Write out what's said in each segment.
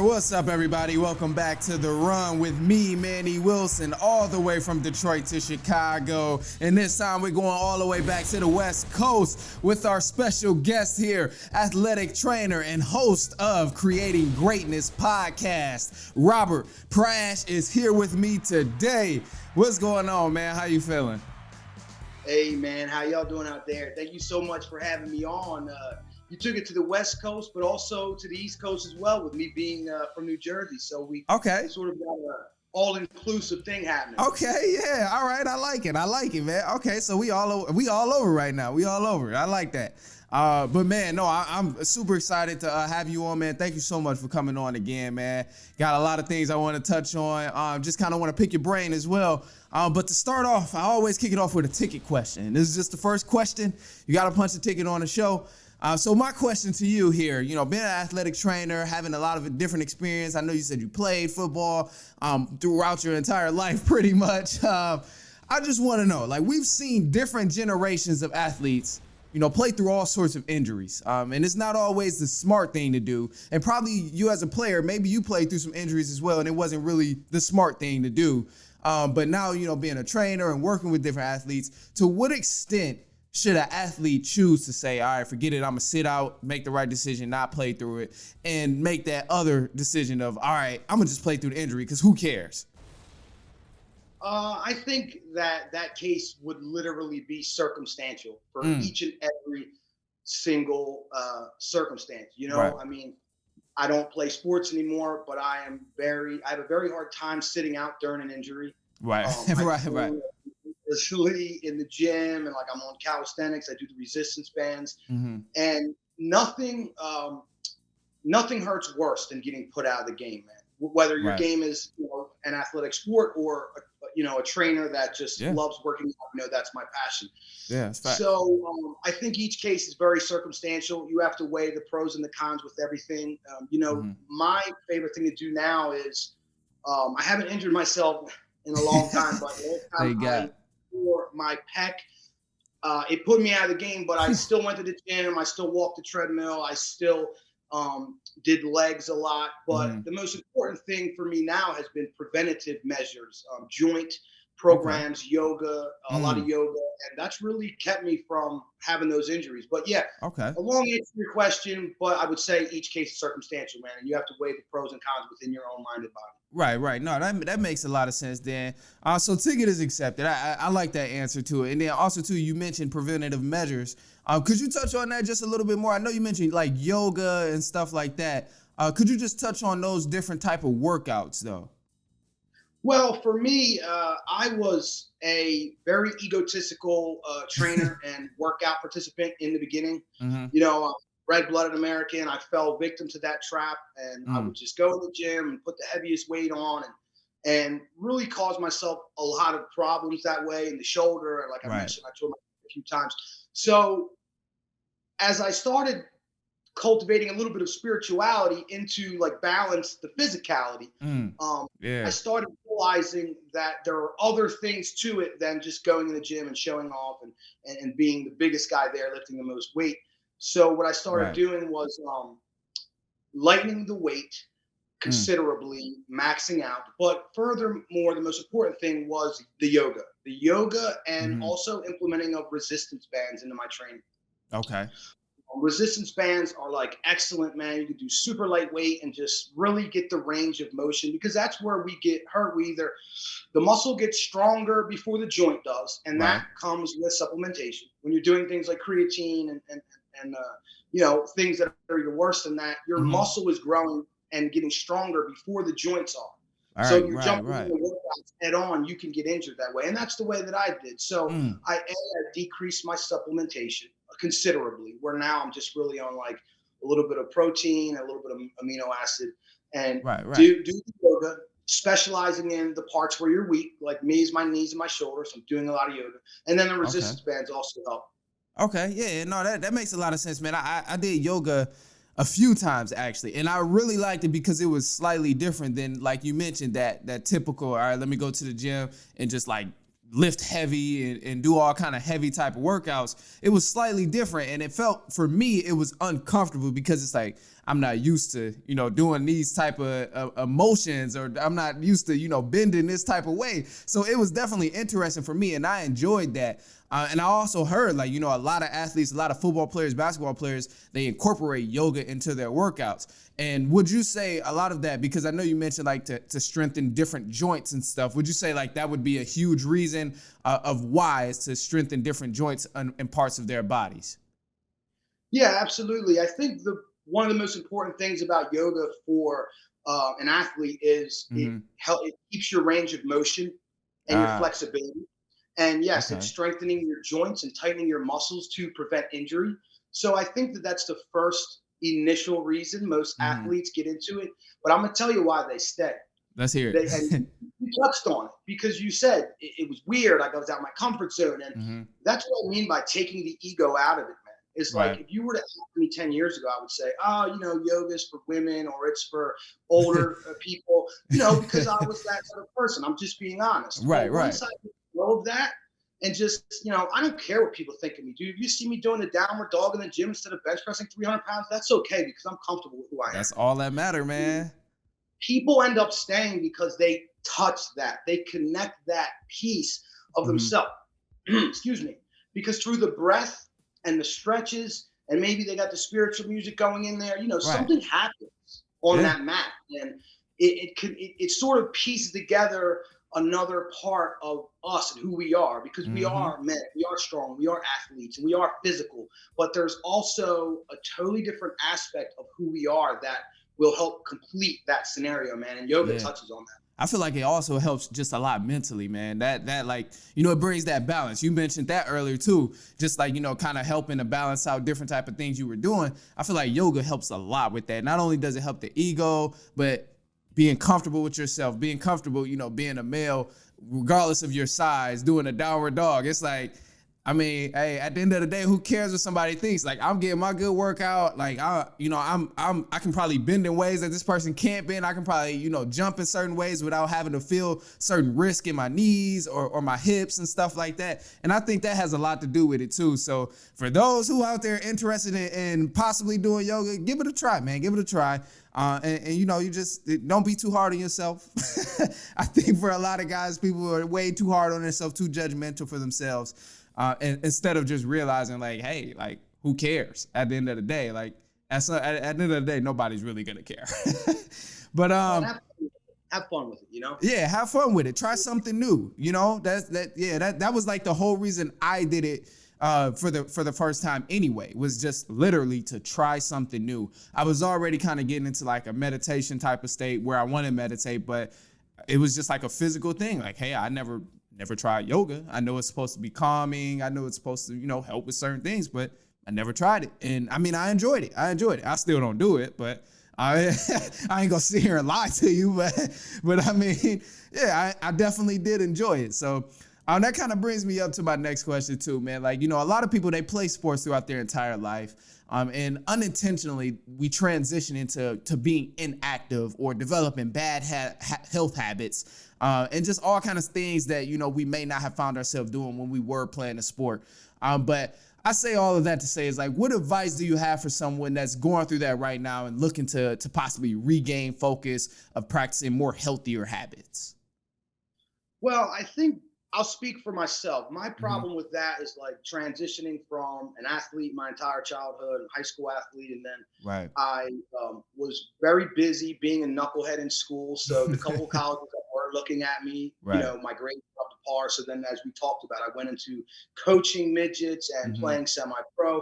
what's up, everybody? Welcome back to The Run with me, Manny Wilson, all the way from Detroit to Chicago. And this time we're going all the way back to the West Coast with our special guest here, athletic trainer and host of Creating Greatness podcast. Robert Prasch is here with me today. What's going on, man? How you feeling? Hey, man. How y'all doing out there? Thank you so much for having me on. You took it to the West Coast, but also to the East Coast as well, with me being from New Jersey. So we sort of got an all-inclusive thing happening. Okay, yeah, all right, I like it, man. Okay, so we all over right now. We all over. I like that. But man, no, I'm super excited to have you on, man. Thank you so much for coming on again, man. Got a lot of things I want to touch on. Just kind of want to pick your brain as well. But to start off, I always kick it off with a ticket question. This is just the first question. You got to punch a ticket on the show. So my question to you here, being an athletic trainer, having a lot of different experience. I know you said you played football throughout your entire life pretty much. I just want to know, like, we've seen different generations of athletes, play through all sorts of injuries. And it's not always the smart thing to do. And probably you as a player, maybe you played through some injuries as well, and it wasn't really the smart thing to do. But now, being a trainer and working with different athletes, to what extent should an athlete choose to say, all right, forget it, I'm going to sit out, make the right decision, not play through it, and make that other decision of, all right, I'm going to just play through the injury because who cares? I think that case would literally be circumstantial for each and every single circumstance. Right. I mean, I don't play sports anymore, but I have a very hard time sitting out during an injury. Right, right. Especially in the gym, and like I'm on calisthenics, I do the resistance bands, and nothing hurts worse than getting put out of the game, man. Whether your game is an athletic sport or a trainer that just loves working out, that's my passion. Yeah, it's fact. So I think each case is very circumstantial. You have to weigh the pros and the cons with everything. My favorite thing to do now is I haven't injured myself in a long time, but for my pec, it put me out of the game, but I still went to the gym. I still walked the treadmill. I still did legs a lot. But the most important thing for me now has been preventative measures, joint programs, yoga, a lot of yoga. And that's really kept me from having those injuries. But yeah, a long answer to your question, but I would say each case is circumstantial, man. And you have to weigh the pros and cons within your own mind and body. Right. No, that makes a lot of sense then. So ticket is accepted. I like that answer to it. And then also, too, you mentioned preventative measures. Could you touch on that just a little bit more? I know you mentioned like yoga and stuff like that. Could you just touch on those different type of workouts, though? Well, for me, I was a very egotistical trainer and workout participant in the beginning. Red-blooded American. I fell victim to that trap, and I would just go to the gym and put the heaviest weight on and really cause myself a lot of problems that way in the shoulder. And like I mentioned, I tore my a few times. So as I started cultivating a little bit of spirituality into like balance the physicality, I started realizing that there are other things to it than just going in the gym and showing off and being the biggest guy there lifting the most weight. So what I started doing was lightening the weight considerably, maxing out. But furthermore, the most important thing was the yoga and also implementing of resistance bands into my training. Okay. Resistance bands are like excellent, man. You can do super lightweight and just really get the range of motion, because that's where we get hurt. The muscle gets stronger before the joint does, and that comes with supplementation. When you're doing things like creatine and things that are even worse than that, your muscle is growing and getting stronger before the joints are. So you're jumping in the workouts head on, you can get injured that way. And that's the way that I did. So I decreased my supplementation considerably, where now I'm just really on like a little bit of protein, a little bit of amino acid, and do the yoga, specializing in the parts where you're weak. Like me is my knees and my shoulders. I'm doing a lot of yoga. And then the resistance bands also help. Okay, yeah, no, that makes a lot of sense, man. I did yoga a few times actually, and I really liked it because it was slightly different than, like you mentioned, that typical, all right, let me go to the gym and just like lift heavy and do all kind of heavy type of workouts. It was slightly different, and it felt, for me, it was uncomfortable because it's like I'm not used to, doing these type of emotions, or I'm not used to, bending this type of way. So it was definitely interesting for me, and I enjoyed that. And I also heard, like, a lot of athletes, a lot of football players, basketball players, they incorporate yoga into their workouts. And would you say a lot of that, because I know you mentioned like to strengthen different joints and stuff, would you say like that would be a huge reason of why is to strengthen different joints and parts of their bodies? Yeah, absolutely. I think one of the most important things about yoga for an athlete is Mm-hmm. it keeps your range of motion and your Ah, flexibility. And yes, it's okay. strengthening your joints and tightening your muscles to prevent injury. So I think that's the first initial reason most Mm-hmm. athletes get into it. But I'm gonna tell you why they stay. Let's hear And it. you touched on it because you said it was weird. Like I was out of my comfort zone, and Mm-hmm. that's what I mean by taking the ego out of it, man. It's like Right. if you were to ask me 10 years ago, I would say, oh, yoga is for women or it's for older people, because I was that type of person. I'm just being honest. Right. Well, Right. once I drove that and just, I don't care what people think of me, dude. If you see me doing a downward dog in the gym instead of bench pressing 300 pounds, that's okay because I'm comfortable with who I am. That's all that matter, man. People end up staying because they touch that, they connect that piece of Mm-hmm. themselves. Excuse me. Because through the breath and the stretches, and maybe they got the spiritual music going in there, Right. something happens on Yeah. that mat, and it sort of pieces together another part of us and who we are, because we Mm-hmm. are men, we are strong, we are athletes, and we are physical, but there's also a totally different aspect of who we are that will help complete that scenario, man. And yoga Yeah. touches on that. I feel like it also helps just a lot mentally, man. That like, it brings that balance. You mentioned that earlier too. Just like, kind of helping to balance out different type of things you were doing. I feel like yoga helps a lot with that. Not only does it help the ego, but being comfortable with yourself, being comfortable, being a male, regardless of your size, doing a downward dog. It's like, I mean, hey, at the end of the day, who cares what somebody thinks? Like, I'm getting my good workout. Like, I can probably bend in ways that this person can't bend. I can probably, jump in certain ways without having to feel certain risk in my knees or my hips and stuff like that. And I think that has a lot to do with it too. So for those who out there interested in possibly doing yoga, give it a try, man. Give it a try. And you just don't be too hard on yourself. I think for a lot of guys, people are way too hard on themselves, too judgmental for themselves. And instead of just realizing like, hey, like, who cares at the end of the day? Like, at the end of the day, nobody's really gonna care. But Well, have fun with it. yeah, have fun with it. Try something new. That was like the whole reason I did it for the first time anyway, was just literally to try something new. I was already kind of getting into like a meditation type of state where I want to meditate, but it was just like a physical thing. Like, hey, I never tried yoga. I know it's supposed to be calming. I know it's supposed to, help with certain things, but I never tried it. And I mean, I enjoyed it. I still don't do it, but I ain't gonna sit here and lie to you, but I mean, yeah, I definitely did enjoy it. So that kind of brings me up to my next question too, man. Like, a lot of people, they play sports throughout their entire life. And unintentionally, we transition into being inactive or developing bad health habits, and just all kind of things that, we may not have found ourselves doing when we were playing a sport. But I say all of that to say is like, what advice do you have for someone that's going through that right now and looking to possibly regain focus of practicing more healthier habits? Well, I think I'll speak for myself. My Mm-hmm. problem with that is like transitioning from an athlete my entire childhood, high school athlete, and then Right. I was very busy being a knucklehead in school. So the couple colleges that were looking at me, Right. my grades were up to par. So then, as we talked about, I went into coaching midgets and Mm-hmm. playing semi-pro.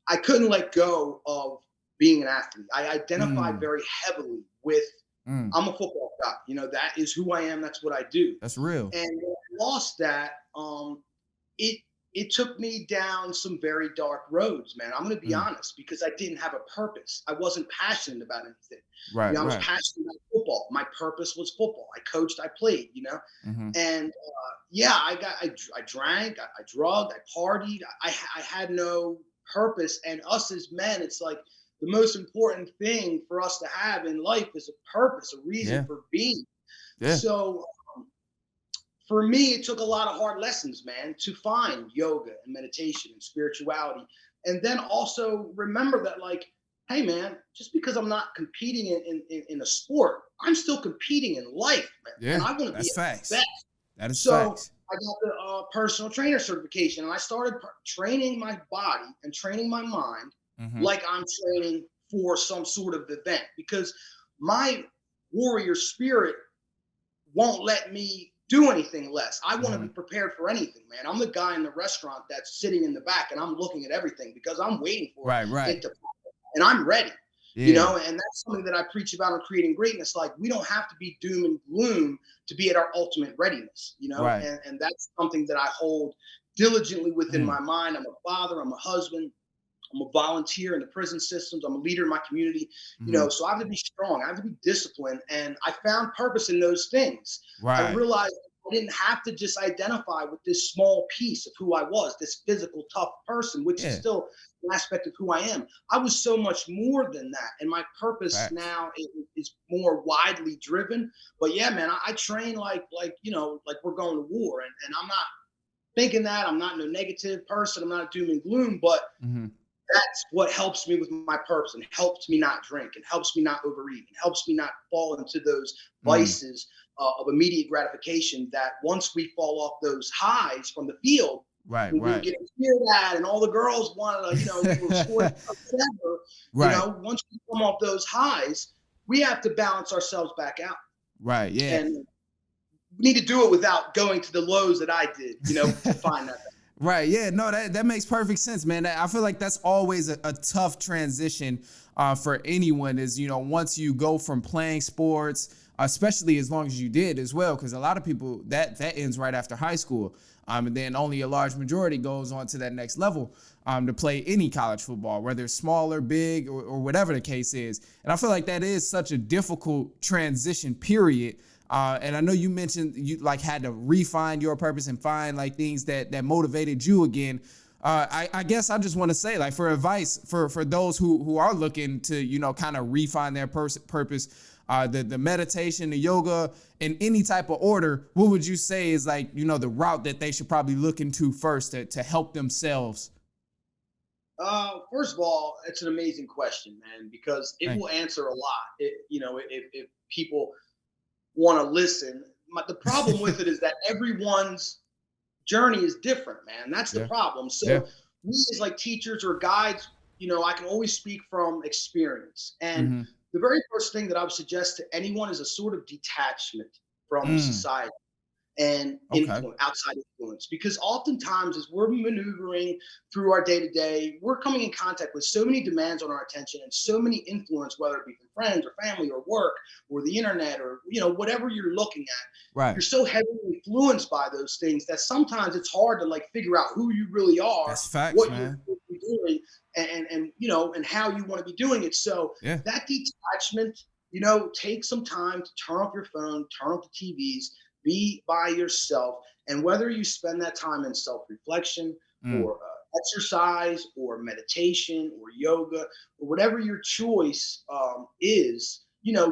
I couldn't let go of being an athlete. I identified Mm. very heavily with Mm. I'm a football guy. That is who I am. That's what I do. That's real. And when I lost that, it it took me down some very dark roads, man. I'm gonna be Mm. honest, because I didn't have a purpose. I wasn't passionate about anything. Right. I was Right. passionate about football. My purpose was football. I coached, I played. Mm-hmm. And yeah, I drank, I drugged, I partied. I had no purpose. And us as men, it's like the most important thing for us to have in life is a purpose, a reason Yeah. for being. Yeah. So for me, it took a lot of hard lessons, man, to find yoga and meditation and spirituality. And then also remember that, like, hey man, just because I'm not competing in a sport, I'm still competing in life, man. And Yeah, I want to be that's at my facts. best. That is So facts. I got the personal trainer certification, and I started training my body and training my mind Mm-hmm. like I'm training for some sort of event, because my warrior spirit won't let me do anything less. I want to Mm-hmm. be prepared for anything, man. I'm the guy in the restaurant that's sitting in the back and I'm looking at everything because I'm waiting for Right, right. it to, and I'm ready. Yeah. And that's something that I preach about in creating greatness. Like, we don't have to be doom and gloom to be at our ultimate readiness, Right. and that's something that I hold diligently within Mm. my mind. I'm a father, I'm a husband, I'm a volunteer in the prison systems. I'm a leader in my community, Mm-hmm. so I have to be strong. I have to be disciplined. And I found purpose in those things. I Right. realized I didn't have to just identify with this small piece of who I was, this physical, tough person, which is Yeah. still an aspect of who I am. I was so much more than that. And my purpose Facts. now is more widely driven. But yeah, man, I train like we're going to war. And I'm not thinking that. I'm not no negative person. I'm not doom and gloom. But Mm-hmm. that's what helps me with my purpose, and helps me not drink, and helps me not overeat, and helps me not fall into those Mm. vices of immediate gratification, that once we fall off those highs from the field, Right, when we were right. getting cheered at and all the girls wanted to, we were scoring whatever, Right, once we come off those highs, we have to balance ourselves back out. right. Yeah. And we need to do it without going to the lows that I did, to find that. Right. Yeah. No, that makes perfect sense, man. I feel like that's always a tough transition for anyone is, once you go from playing sports, especially as long as you did as well, because a lot of people that ends right after high school. And then only a large majority goes on to that next level to play any college football, whether it's small or big or whatever the case is. And I feel like that is such a difficult transition period. And I know you mentioned you like had to refine your purpose and find like things that motivated you again. I guess I just want to say, like, for advice for those who are looking to, kind of refine their purpose, the meditation, the yoga, in any type of order, what would you say is like, the route that they should probably look into first to help themselves? First of all, it's an amazing question, man, because it Thank will answer a lot. If people want to listen. The problem with it is that everyone's journey is different, man. That's the you. problem. Yeah. So we, as like teachers or guides, I can always speak from experience. And Mm-hmm. the very first thing that I would suggest to anyone is a sort of detachment from Mm. society and Okay. outside influence, because oftentimes as we're maneuvering through our day to day, we're coming in contact with so many demands on our attention and so many influence, whether it be from friends or family or work or the internet or whatever you're looking at. Right. You're so heavily influenced by those things that sometimes it's hard to like figure out who you really are, That's facts, what you're man. doing, and how you want to be doing it. So Yeah. that detachment, take some time to turn off your phone, turn off the TVs, be by yourself. And whether you spend that time in self-reflection Mm. or exercise or meditation or yoga or whatever your choice is,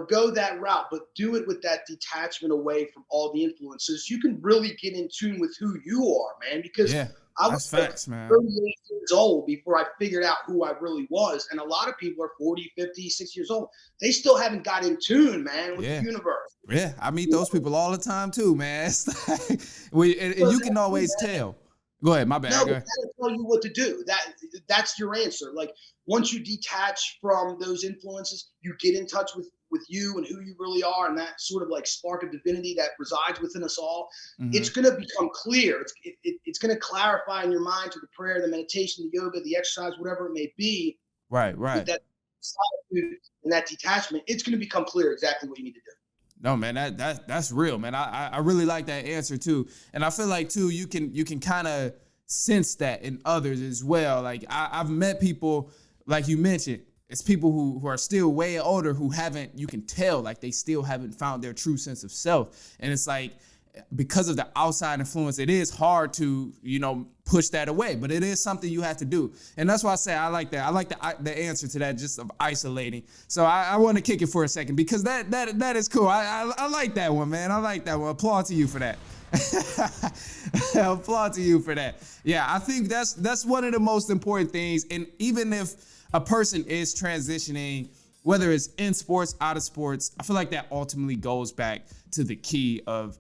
go that route, but do it with that detachment away from all the influences. You can really get in tune with who you are, man, because Yeah. I That's was like facts, man. 38 years old before I figured out who I really was. And a lot of people are 40, 50, 60 years old. They still haven't got in tune, man, with Yeah. the universe. Yeah, I meet You those people all the time too, man. It's like, and know, you can always tell. Go ahead, my no, bad. Go but ahead. that'll tell you what to do. That's your answer. Like, once you detach from those influences, you get in touch with you and who you really are, and that sort of like spark of divinity that resides within us all. Mm-hmm. It's going to become clear. It's going to clarify in your mind through the prayer, the meditation, the yoga, the exercise, whatever it may be. Right, With right. that solitude and that detachment, it's going to become clear exactly what you need to do. No, man, that's real, man. I really like that answer too, and I feel like too you can kind of sense that in others as well. Like I've met people like you mentioned. It's people who are still way older who haven't. You can tell like they still haven't found their true sense of self, and it's like because of the outside influence, it is hard to push that away. But it is something you have to do, and that's why I say I like that. I like the answer to that, just of isolating. So I want to kick it for a second because that is cool. I like that one, man. I like that one. Applaud to you for that. Applaud to you for that. Yeah, I think that's one of the most important things. And even if a person is transitioning, whether it's in sports, out of sports, I feel like that ultimately goes back to the key of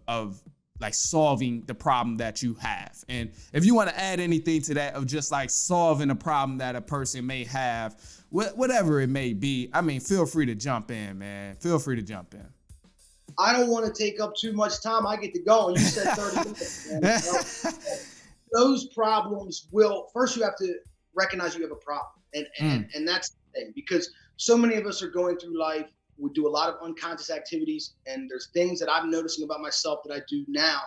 like solving the problem that you have. And if you want to add anything to that of just like solving a problem that a person may have, whatever it may be, I mean, feel free to jump in, man. Feel free to jump in. I don't want to take up too much time. I get to go, and you said 30 minutes. Man. Those problems will, first you have to recognize you have a problem. And that's the thing, because so many of us are going through life. We do a lot of unconscious activities, and there's things that I'm noticing about myself that I do now.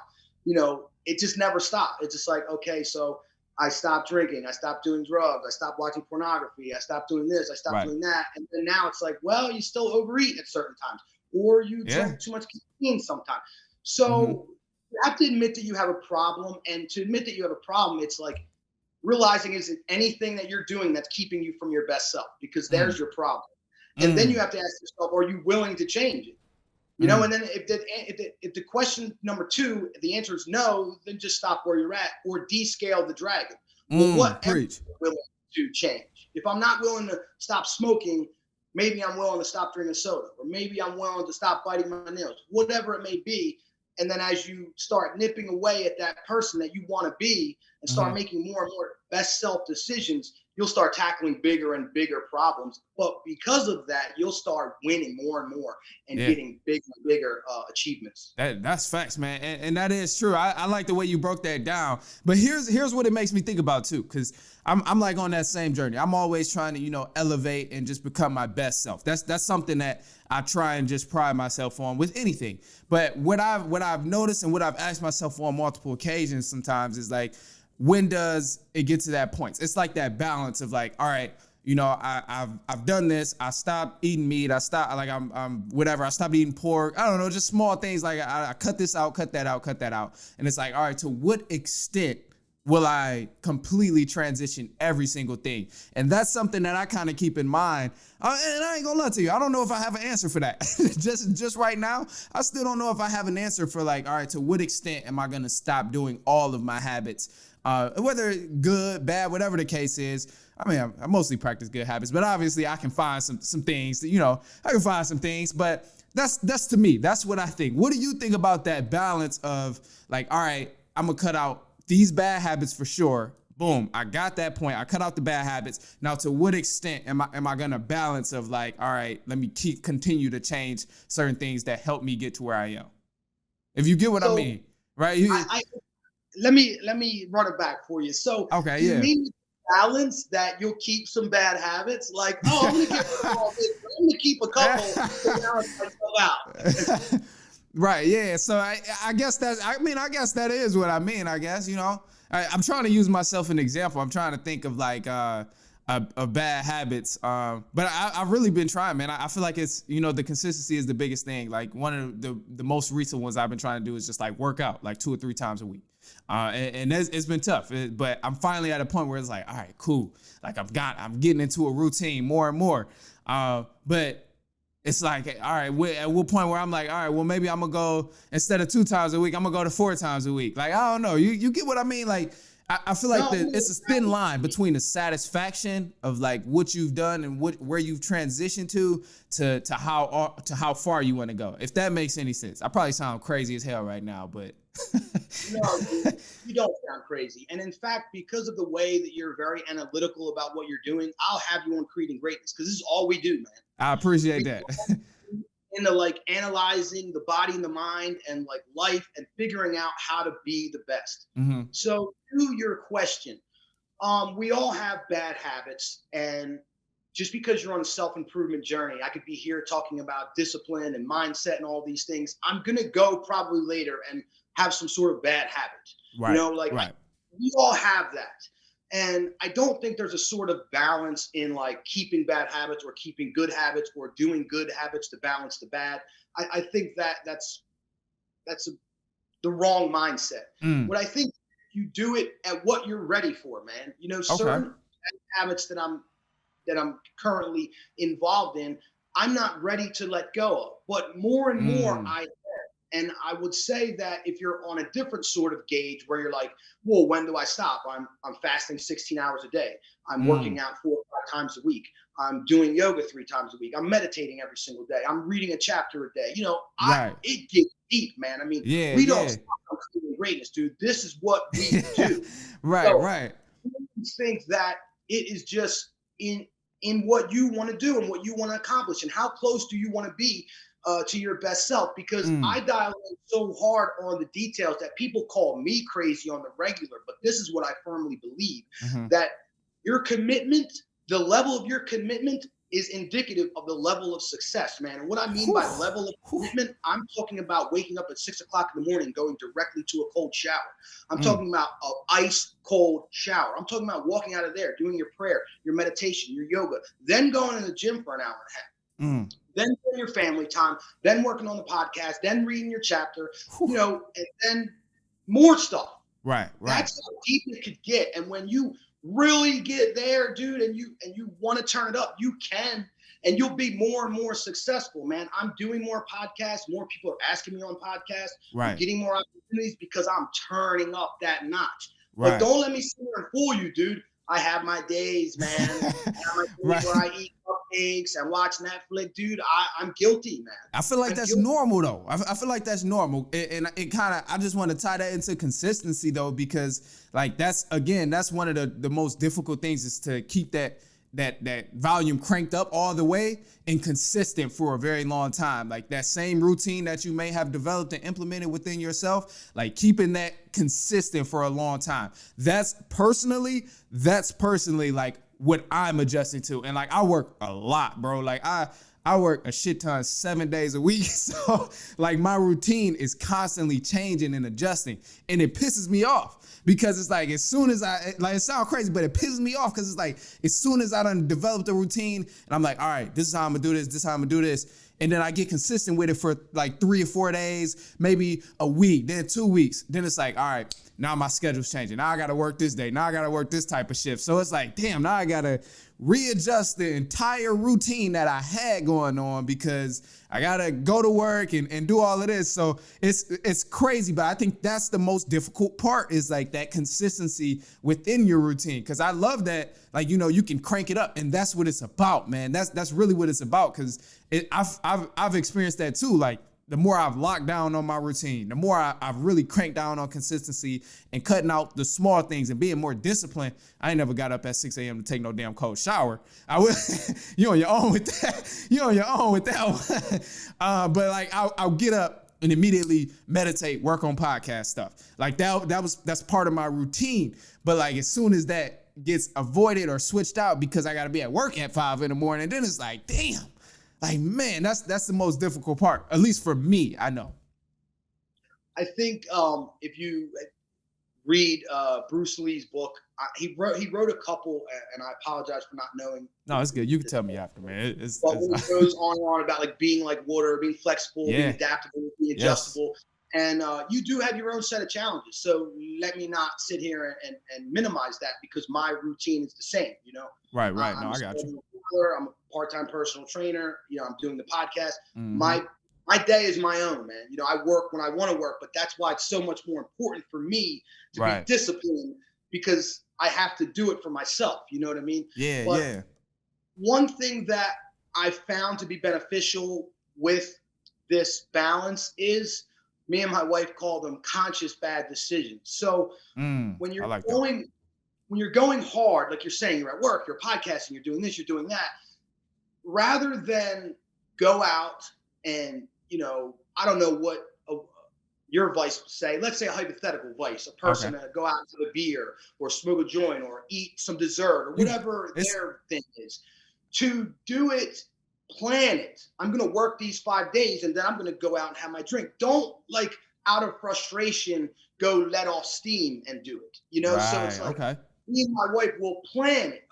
You know, it just never stopped. It's just like, okay, so I stopped drinking, I stopped doing drugs, I stopped watching pornography, I stopped doing this, I stopped doing that. And then now it's like, well, you still overeat at certain times, or you drink too much caffeine sometimes. So you have to admit that you have a problem. And to admit that you have a problem, it's like realizing, is it anything that you're doing that's keeping you from your best self? Because there's your problem. And then you have to ask yourself, are you willing to change it? You know, and then if the question number 2, the answer is no, then just stop where you're at or descale the dragon. Well, what am I willing to change? If I'm not willing to stop smoking, maybe I'm willing to stop drinking soda, or maybe I'm willing to stop biting my nails, whatever it may be. And then as you start nipping away at that person that you want to be and start making more and more best self decisions, you'll start tackling bigger and bigger problems. But because of that, you'll start winning more and more and getting bigger and bigger achievements. That's facts, man. And that is true. I like the way you broke that down. But here's what it makes me think about too, because I'm like on that same journey. I'm always trying to, you know, elevate and just become my best self. That's something that I try and just pride myself on with anything. But what I've noticed and what I've asked myself on multiple occasions sometimes is like, when does it get to that point? It's like that balance of like, all right, you know, I've done this. I stopped eating meat. I stopped, like I'm whatever. I stopped eating pork. I don't know, just small things like I cut this out, cut that out. And it's like, all right, to what extent will I completely transition every single thing? And that's something that I kind of keep in mind. And I ain't gonna lie to you, I don't know if I have an answer for that. just right now, I still don't know if I have an answer for like, all right, to what extent am I gonna stop doing all of my habits? Whether good, bad, whatever the case is. I mean, I mostly practice good habits, but obviously I can find some things that, you know, I can find some things, but that's to me, that's what I think. What do you think about that balance of like, all right, I'm gonna cut out these bad habits for sure. Boom, I got that point. I cut out the bad habits. Now, to what extent am I gonna balance of like, all right, let me continue to change certain things that help me get to where I am? If you get what I mean, right? Let me run it back for you. So, okay, you mean balance that you'll keep some bad habits? Like, oh, I'm gonna get all this, I'm gonna keep a couple to balance myself out. Right, yeah. So I guess that is what I mean. I guess, you know, I'm trying to use myself as an example. I'm trying to think of like of bad habits. But I've really been trying, man. I feel like it's, you know, the consistency is the biggest thing. Like one of the most recent ones I've been trying to do is just like work out like 2 or 3 times a week. And it's been tough, but I'm finally at a point where it's like, all right, cool. Like I'm getting into a routine more and more. But it's like, all right, at what point where I'm like, all right, well, maybe I'm gonna go, instead of 2 times a week, I'm gonna go to 4 times a week. Like, I don't know. You get what I mean? Like, I feel like it's a thin line between the satisfaction of like what you've done and where you've transitioned to how far you want to go. If that makes any sense. I probably sound crazy as hell right now, but no, you don't sound crazy. And in fact, because of the way that you're very analytical about what you're doing, I'll have you on Creating Greatness, because this is all we do, man. I appreciate that. Into like analyzing the body and the mind and like life and figuring out how to be the best. Mm-hmm. So to your question, we all have bad habits, and just because you're on a self-improvement journey, I could be here talking about discipline and mindset and all these things. I'm going to go probably later and have some sort of bad habit. Right. You know, like we all have that. And I don't think there's a sort of balance in like keeping bad habits or keeping good habits or doing good habits to balance the bad. I think that's the wrong mindset. What I think, you do it at what you're ready for, man. You know, certain habits that I'm currently involved in, I'm not ready to let go of. But more and more I am. And I would say that if you're on a different sort of gauge where you're like, well, when do I stop? I'm fasting 16 hours a day. I'm working out 4 or 5 times a week. I'm doing yoga 3 times a week. I'm meditating every single day. I'm reading a chapter a day. You know, it gets deep, man. I mean, we don't stop on creating greatness, dude. This is what we do. Right. I think that it is just in what you want to do and what you want to accomplish and how close do you want to be to your best self, because I dial in so hard on the details that people call me crazy on the regular, but this is what I firmly believe, that your commitment, the level of your commitment is indicative of the level of success, man. And what I mean by level of commitment, I'm talking about waking up at 6 o'clock in the morning, going directly to a cold shower. I'm talking about an ice cold shower. I'm talking about walking out of there, doing your prayer, your meditation, your yoga, then going to the gym for an hour and a half. Then doing your family time, then working on the podcast, then reading your chapter, you know, and then more stuff. Right. That's how deep it could get. And when you really get there, dude, and you want to turn it up, you can, and you'll be more and more successful, man. I'm doing more podcasts. More people are asking me on podcasts. Right. I'm getting more opportunities because I'm turning up that notch. Right. But don't let me sit here and fool you, dude. I have my days, man. I have my days where I eat cupcakes and watch Netflix, dude. I'm guilty, man. I feel like that's normal, though. I feel like that's normal, and it kind of. I just want to tie that into consistency, though, because like that's one of the most difficult things is to keep that volume cranked up all the way and consistent for a very long time. Like that same routine that you may have developed and implemented within yourself, like keeping that consistent for a long time. That's personally like what I'm adjusting to. And like I work a lot, bro. Like I work a shit ton 7 days a week. So like my routine is constantly changing and adjusting, and it pisses me off. Because it's like, as soon as it sounds crazy, but it pisses me off because it's like, as soon as I done developed a routine and I'm like, all right, this is how I'm gonna do this, this is how I'm gonna do this. And then I get consistent with it for like 3 or 4 days, maybe a week, then 2 weeks. Then it's like, all right, now my schedule's changing. Now I gotta work this day. Now I gotta work this type of shift. So it's like, damn, now I gotta readjust the entire routine that I had going on because I gotta go to work and do all of this. So it's crazy, but I think that's the most difficult part is like that consistency within your routine. Cause I love that, like, you know, you can crank it up and that's what it's about, man. That's really what it's about. Cause I've experienced that too. Like the more I've locked down on my routine, the more I've really cranked down on consistency and cutting out the small things and being more disciplined. I ain't never got up at 6 a.m. to take no damn cold shower. I would, you on your own with that. You on your own with that one. But like I'll get up and immediately meditate, work on podcast stuff. Like that's part of my routine. But like as soon as that gets avoided or switched out because I got to be at work at 5 a.m, then it's like, damn. Like, man, that's the most difficult part, at least for me, I know. I think if you read Bruce Lee's book, he wrote a couple, and I apologize for not knowing. No, it's good. You can tell me after, man. But when it goes on and on about like being like water, being flexible, being adaptable, being adjustable. Yes. And you do have your own set of challenges. So let me not sit here and minimize that because my routine is the same, you know? Right. No, I got you. I'm a part-time personal trainer. You know, I'm doing the podcast. My day is my own, man. You know, I work when I want to work, but that's why it's so much more important for me to be disciplined because I have to do it for myself. You know what I mean? Yeah. One thing that I found to be beneficial with this balance is me and my wife call them conscious bad decisions. So when you're when you're going hard, like you're saying, you're at work, you're podcasting, you're doing this, you're doing that, rather than go out and, you know, I don't know what your vice would say. Let's say a hypothetical vice, a person to go out and have a beer or smoke a joint or eat some dessert or whatever their thing is. To do it, plan it. I'm going to work these 5 days and then I'm going to go out and have my drink. Don't like out of frustration, go let off steam and do it. You know, so it's like me and my wife will plan it.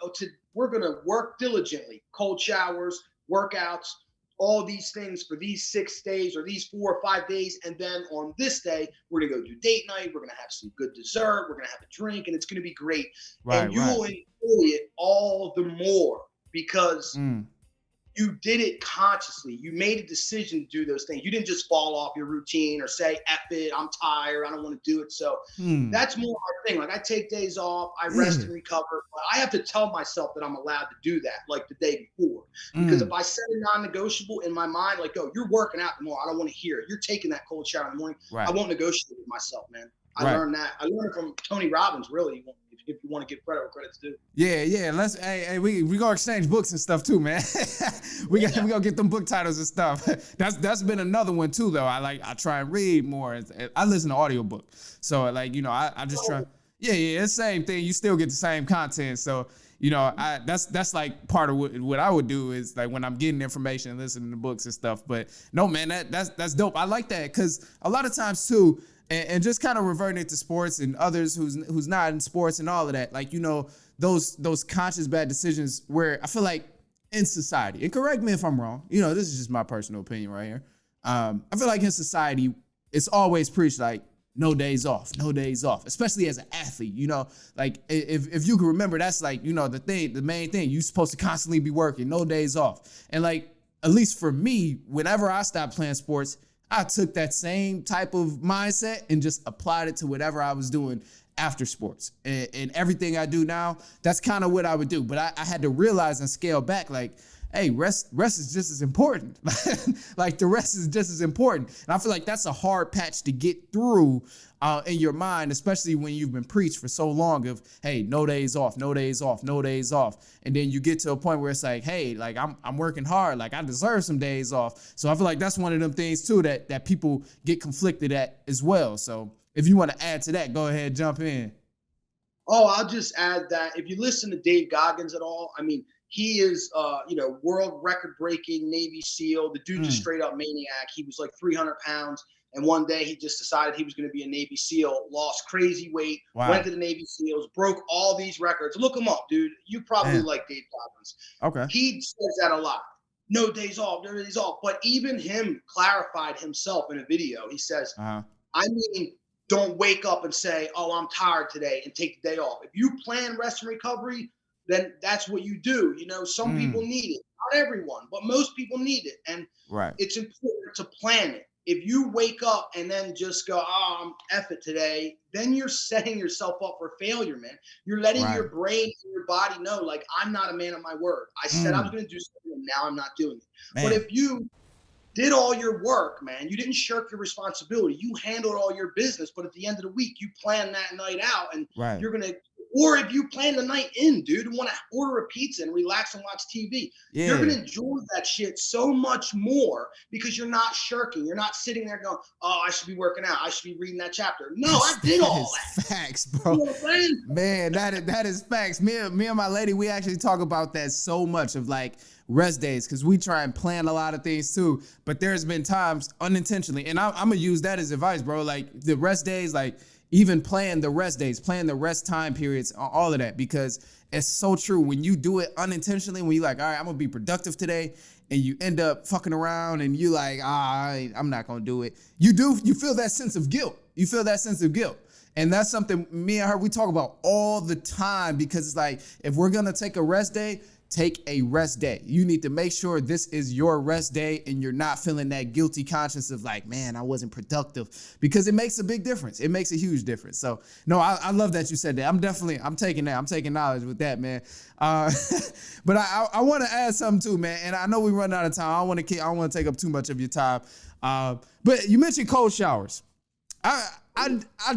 We're going to work diligently, cold showers, workouts, all these things for these 6 days or these 4 or 5 days. And then on this day, we're going to go do date night. We're going to have some good dessert. We're going to have a drink and it's going to be great. And you will enjoy it all the more because you did it consciously. You made a decision to do those things. You didn't just fall off your routine or say, F it, I'm tired, I don't want to do it. So that's more my thing. Like I take days off, I rest and recover, but I have to tell myself that I'm allowed to do that like the day before. Because if I set a non-negotiable in my mind, like, oh, you're working out tomorrow, I don't want to hear it. You're taking that cold shower in the morning. I won't negotiate with myself, man. I learned that. I learned it from Tony Robbins, really, if you want to give credit where credit's due. Yeah. Let's we gonna exchange books and stuff too, man. we gonna get them book titles and stuff. That's been another one too, though. I try and read more. I listen to audiobook. So like, you know, I just try. Yeah, it's the same thing. You still get the same content. So, you know, that's like part of what I would do is like when I'm getting information and listening to books and stuff. But no, man, that's dope. I like that because a lot of times too. And just kind of reverting it to sports and others who's not in sports and all of that, like, you know, those conscious bad decisions where I feel like in society, and correct me if I'm wrong, you know, this is just my personal opinion right here. I feel like in society, it's always preached like no days off, especially as an athlete, you know, like if you can remember, that's like, you know, the main thing, you're supposed to constantly be working, no days off. And like, at least for me, whenever I stopped playing sports, I took that same type of mindset and just applied it to whatever I was doing after sports. And everything I do now, that's kind of what I would do. But I had to realize and scale back, like, hey, rest is just as important. Like the rest is just as important. And I feel like that's a hard patch to get through in your mind, especially when you've been preached for so long of, hey, no days off. And then you get to a point where it's like, hey, like I'm working hard. Like I deserve some days off. So I feel like that's one of them things too that people get conflicted at as well. So if you want to add to that, go ahead, jump in. Oh, I'll just add that if you listen to Dave Goggins at all, I mean, he is, world record breaking Navy SEAL. The dude's a straight up maniac. He was like 300 pounds. And one day he just decided he was going to be a Navy SEAL, lost crazy weight, went to the Navy SEALs, broke all these records. Look him up, dude. You probably like Dave Goggins. Okay. He says that a lot. No days off, no days off. But even him clarified himself in a video. He says, I mean, don't wake up and say, oh, I'm tired today and take the day off. If you plan rest and recovery, then that's what you do. You know, some people need it. Not everyone, but most people need it. And it's important to plan it. If you wake up and then just go, oh, I'm F it today, then you're setting yourself up for failure, man. You're letting your brain and your body know, like, I'm not a man of my word. I said I was going to do something, and now I'm not doing it. Man. But if you did all your work, man, you didn't shirk your responsibility. You handled all your business, but at the end of the week, you plan that night out, and you're going to, or if you plan the night in, dude, and want to order a pizza and relax and watch TV, you're going to enjoy that shit so much more because you're not shirking. You're not sitting there going, oh, I should be working out. I should be reading that chapter. No, I did all that. Facts, bro. You know what I'm saying? Man, that is facts. Me and my lady, we actually talk about that so much of like rest days because we try and plan a lot of things too. But there's been times unintentionally, and I'm going to use that as advice, bro. Like the rest days, like, even plan the rest days, plan the rest time periods, all of that, because it's so true. When you do it unintentionally, when you're like, all right, I'm going to be productive today, and you end up fucking around and you like, I'm not going to do it. You feel that sense of guilt. And that's something me and her, we talk about all the time because it's like, if we're going to take a rest day, take a rest day. You need to make sure this is your rest day and you're not feeling that guilty conscience of like, man, I wasn't productive, because it makes a big difference. It makes a huge difference. So no, I love that you said that. I'm taking that. I'm taking knowledge with that, man. But I want to add something too, man. And I know we run out of time. I don't want to take up too much of your time. But you mentioned cold showers. I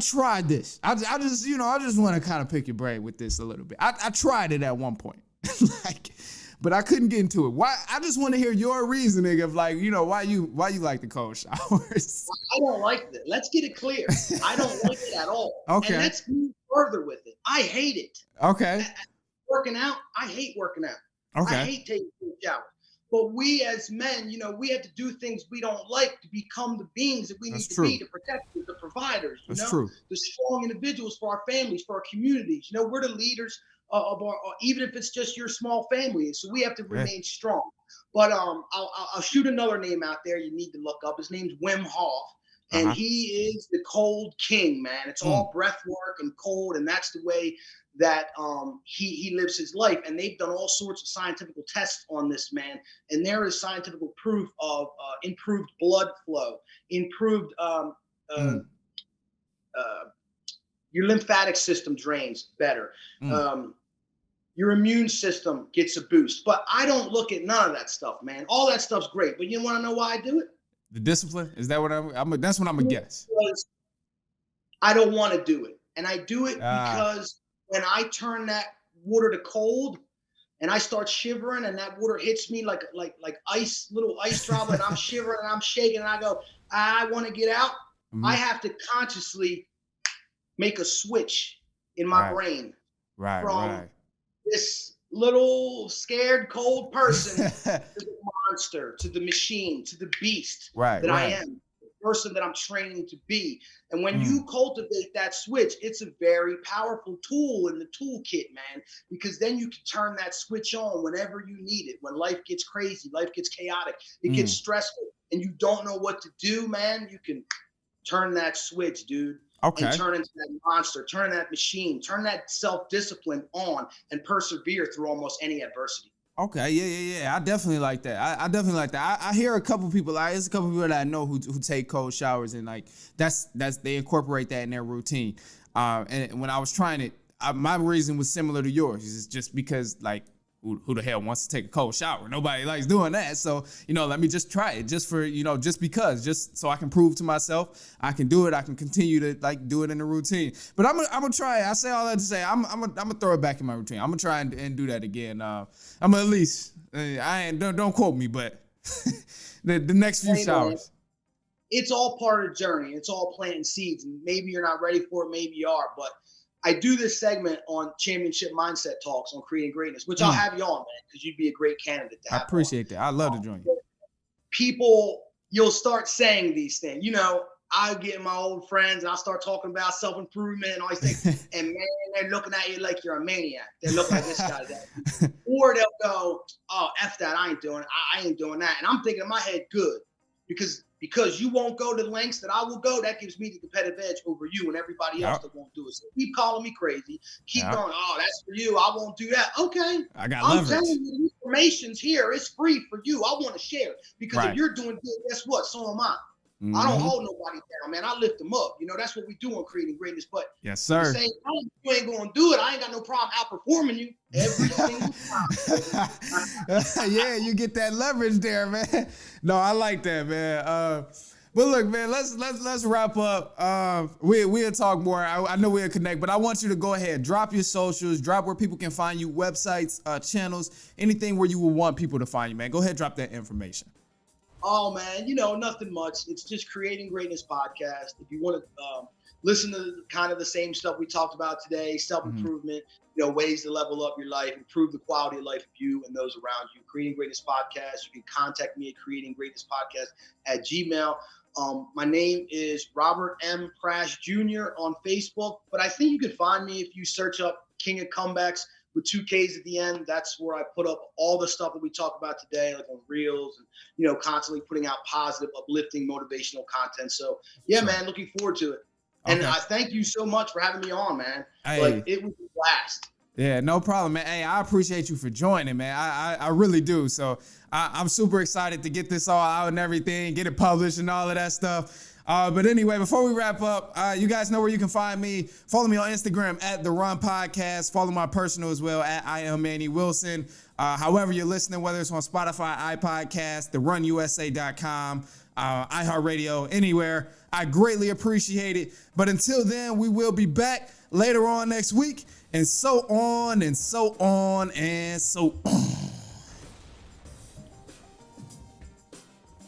tried this. I just want to kind of pick your brain with this a little bit. I tried it at one point. But I couldn't get into it. Why? I just want to hear your reasoning of like, why you like the cold showers. I don't like it. Let's get it clear. I don't like it at all. Okay. And let's move further with it. I hate it. Okay. Working out. I hate working out. Okay. I hate taking showers. But we as men, we have to do things we don't like to become the beings that we need to be, the protectors, the providers, That's true. The strong individuals for our families, for our communities. We're the leaders of our, even if it's just your small family. So we have to remain strong. But I'll shoot another name out there you need to look up. His name's Wim Hof. And he is the cold king, man. It's all breath work and cold. And that's the way that he lives his life. And they've done all sorts of scientific tests on this man. And there is scientific proof of improved blood flow, improved your lymphatic system drains better. Your immune system gets a boost. But I don't look at none of that stuff, man. All that stuff's great. But you want to know why I do it? The discipline? Is that what that's what I'm going to guess. Because I don't want to do it. And I do it because when I turn that water to cold and I start shivering and that water hits me like ice, little ice drop, and I'm shivering and I'm shaking and I go, I want to get out. I have to consciously make a switch in my brain from this little scared, cold person to the monster, to the machine, to the beast that I am. Person that I'm training to be. And when you cultivate that switch, it's a very powerful tool in the toolkit, man, because then you can turn that switch on whenever you need it. When life gets crazy, life gets chaotic, it gets stressful, and you don't know what to do, man, you can turn that switch, dude. And turn into that monster, turn that machine, turn that self-discipline on and persevere through almost any adversity. Okay, yeah. I definitely like that. I definitely like that. I hear a couple people, there's a couple people that I know who take cold showers, and like that's they incorporate that in their routine. And when I was trying it, my reason was similar to yours. It's just because like who the hell wants to take a cold shower? Nobody likes doing that. So, let me just try it just for, just so I can prove to myself I can do it. I can continue to like do it in the routine. But I'm gonna try it. I say all that to say I'm gonna throw it back in my routine. I'm gonna try and do that again. I'm gonna at least don't quote me, but the next few showers. It's all part of the journey. It's all planting seeds, and maybe you're not ready for it. Maybe you are, but I do this segment on Championship Mindset Talks on Creating Greatness, which I'll have you on, man, because you'd be a great candidate to have. I appreciate that. I love to join you. People, you'll start saying these things. I'll get my old friends and I'll start talking about self-improvement and all these things. And man, they're looking at you like you're a maniac. They look like this guy. Or they'll go, oh, F that, I ain't doing it. I ain't doing that. And I'm thinking in my head, good. Because you won't go to the lengths that I will go, that gives me the competitive edge over you and everybody else that won't do it. So keep calling me crazy. Keep going, oh, that's for you. I won't do that. Okay. I'm telling you, the information's here. It's free for you. I want to share it. Because if you're doing good, guess what? So am I. I don't hold nobody down, man. I lift them up. That's what we do on Creating Greatness. But yes, sir. At the same time, you ain't going to do it. I ain't got no problem outperforming you every single time. Yeah, you get that leverage there, man. No, I like that, man. But look, man, let's wrap up. We'll talk more. I know we'll connect, but I want you to go ahead, drop your socials, drop where people can find you, websites, channels, anything where you would want people to find you, man. Go ahead, drop that information. Oh, man, nothing much. It's just Creating Greatness podcast. If you want to listen to kind of the same stuff we talked about today, self-improvement, ways to level up your life, improve the quality of life of you and those around you. Creating Greatness podcast. You can contact me at creatinggreatnesspodcast@gmail.com. My name is Robert M. Prasch Jr. on Facebook, but I think you can find me if you search up King of Comebacks with 2 Ks at the end. That's where I put up all the stuff that we talked about today, like on Reels and, constantly putting out positive, uplifting, motivational content. So yeah, man, looking forward to it. And I thank you so much for having me on, man. Hey. It was a blast. Yeah, no problem, man. Hey, I appreciate you for joining, man. I really do. So I'm super excited to get this all out and everything, get it published and all of that stuff. But anyway, before we wrap up, you guys know where you can find me. Follow me on Instagram at The Run Podcast. Follow my personal as well at I am Manny Wilson. However you're listening, whether it's on Spotify, iPodcast, TheRunUSA.com, iHeartRadio, anywhere. I greatly appreciate it. But until then, we will be back later on next week, and so on and so on and so on.